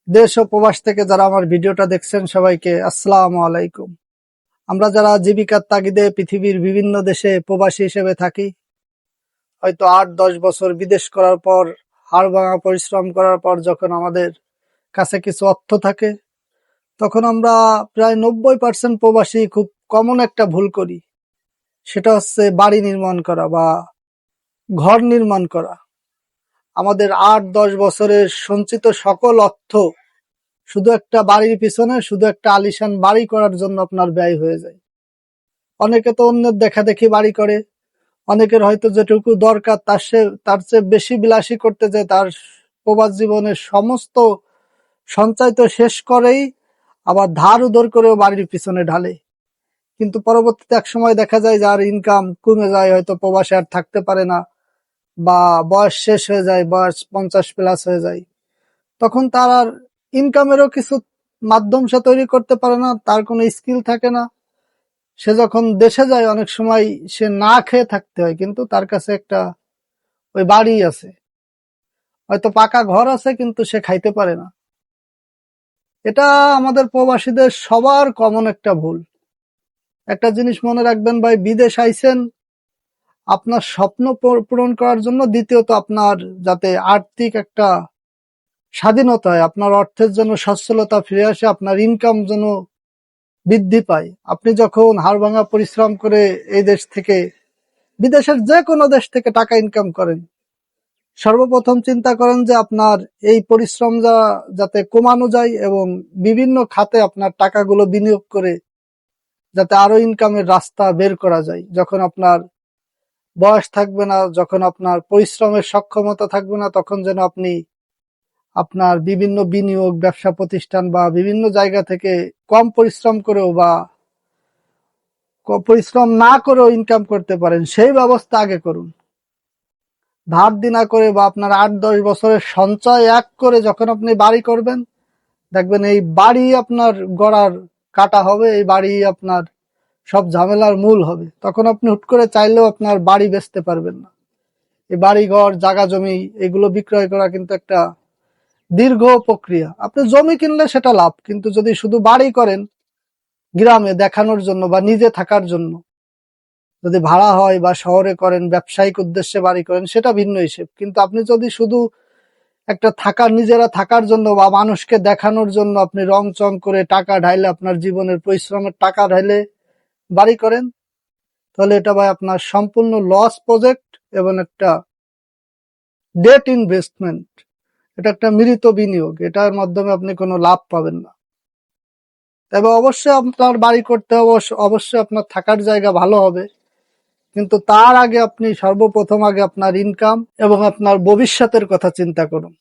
দেশ ও প্রবাস থেকে যারা আমার ভিডিওটা দেখছেন সবাইকে আসসালামু আলাইকুম। আমরা যারা জীবিকার তাগিদে পৃথিবীর বিভিন্ন দেশে প্রবাসী হিসেবে থাকি, হয়তো ৮-১০ বছর বিদেশ করার পর, হাড়ভাঙা পরিশ্রম করার পর যখন আমাদের কাছে কিছু অর্থ থাকে, তখন আমরা প্রায় ৯০% প্রবাসী খুব কমন একটা ভুল করি। সেটা হচ্ছে বাড়ি নির্মাণ করা বা ঘর নির্মাণ করা। আমাদের ৮-১০ বছরের সঞ্চিত সকল অর্থ শুধু একটা বাড়ির পিছনে, শুধু একটা আলিশান বাড়ি করার জন্য আপনার ব্যয় হয়ে যায়। অনেকে তো অন্যের দেখা দেখি বাড়ি করে, অনেকের হয়তো যেটুকু দরকার তার চেয়ে বেশি বিলাসী করতে যায়, তার প্রবাস জীবনের সমস্ত সঞ্চয় তো শেষ করেই আবার ধার উধার করেও বাড়ির পিছনে ঢালে। কিন্তু পরবর্তীতে এক সময় দেখা যায় যার ইনকাম কমে যায়, হয়তো প্রবাসে আর থাকতে পারে না, বা বয়স শেষ হয়ে যায়, বয়স 50+ হয়ে যায়, তখন তার আর ইনকামেরও কিছু মাধ্যম সে তৈরি করতে পারে না, তার কোনো স্কিল থাকে না। সে যখন দেশে যায় অনেক সময় সে না খেয়ে থাকতে হয়, কিন্তু তার কাছে একটা ওই বাড়ি আছে, হয়তো পাকা ঘর আছে, কিন্তু সে খাইতে পারে না। এটা আমাদের প্রবাসীদের সবার কমন একটা ভুল। একটা জিনিস মনে রাখবেন ভাই, বিদেশ আইছেন আপনার স্বপ্ন পূরণ করার জন্য, দ্বিতীয়ত আপনার যাতে আর্থিক একটা স্বাধীনতা হয়, আপনার অর্থের জন্য সচ্ছলতা ফিরে আসে, আপনার ইনকাম যেন বৃদ্ধি পায়। আপনি যখন হাড়ভাঙা পরিশ্রম করে এই দেশ থেকে, বিদেশের যে কোনো দেশ থেকে টাকা ইনকাম করেন, সর্বপ্রথম চিন্তা করেন যে আপনার এই পরিশ্রম যাতে কমানো যায় এবং বিভিন্ন খাতে আপনার টাকাগুলো বিনিয়োগ করে যাতে আরো ইনকামের রাস্তা বের করা যায়। যখন আপনার বয়স থাকবে না, যখন আপনার পরিশ্রমের সক্ষমতা থাকবে না, তখন যেন আপনি আপনার বিভিন্ন বিনিয়োগ, ব্যবসা প্রতিষ্ঠান বা বিভিন্ন জায়গা থেকে কম পরিশ্রম করেও বা পরিশ্রম না করেও ইনকাম করতে পারেন, সেই ব্যবস্থা আগে করুন। ধার দিনা করে বা আপনার ৮-১০ বছরের সঞ্চয় এক করে যখন আপনি বাড়ি করবেন, দেখবেন এই বাড়ি আপনার গড়ার কাটা হবে, এই বাড়ি আপনার সব ঝামেলার মূল হবে। তখন আপনি হুট করে চাইলেও আপনার বাড়ি বেচতে পারবেন না। এই বাড়ি ঘর জায়গা জমি এগুলো বিক্রয় করা কিন্তু একটা দীর্ঘ প্রক্রিয়া। আপনি জমি কিনলে সেটা লাভ, কিন্তু যদি শুধু বাড়ি করেন গ্রামে দেখানোর জন্য বা নিজে থাকার জন্য, যদি ভাড়া হয় বা শহরে করেন, ব্যবসায়িক উদ্দেশ্যে বাড়ি করেন, সেটা ভিন্ন হিসেব। কিন্তু আপনি যদি শুধু একটা নিজেরা থাকার জন্য বা মানুষকে দেখানোর জন্য আপনি রং চং করে টাকা ঢাইলে, আপনার জীবনের পরিশ্রমের টাকা ঢাইলে বাড়ি করেন, তাহলে এটা ভাই আপনার সম্পূর্ণ লস প্রজেক্ট এবং একটা ডেট ইনভেস্টমেন্ট। এটা একটা মৃত বিনিয়োগ, এটার মাধ্যমে আপনি কোনো লাভ পাবেন না। তবে অবশ্যই আপনার বাড়ি করতে হবে, অবশ্যই আপনার থাকার জায়গা ভালো হবে, কিন্তু তার আগে আপনি সর্বপ্রথম আগে আপনার ইনকাম এবং আপনার ভবিষ্যতের কথা চিন্তা করুন।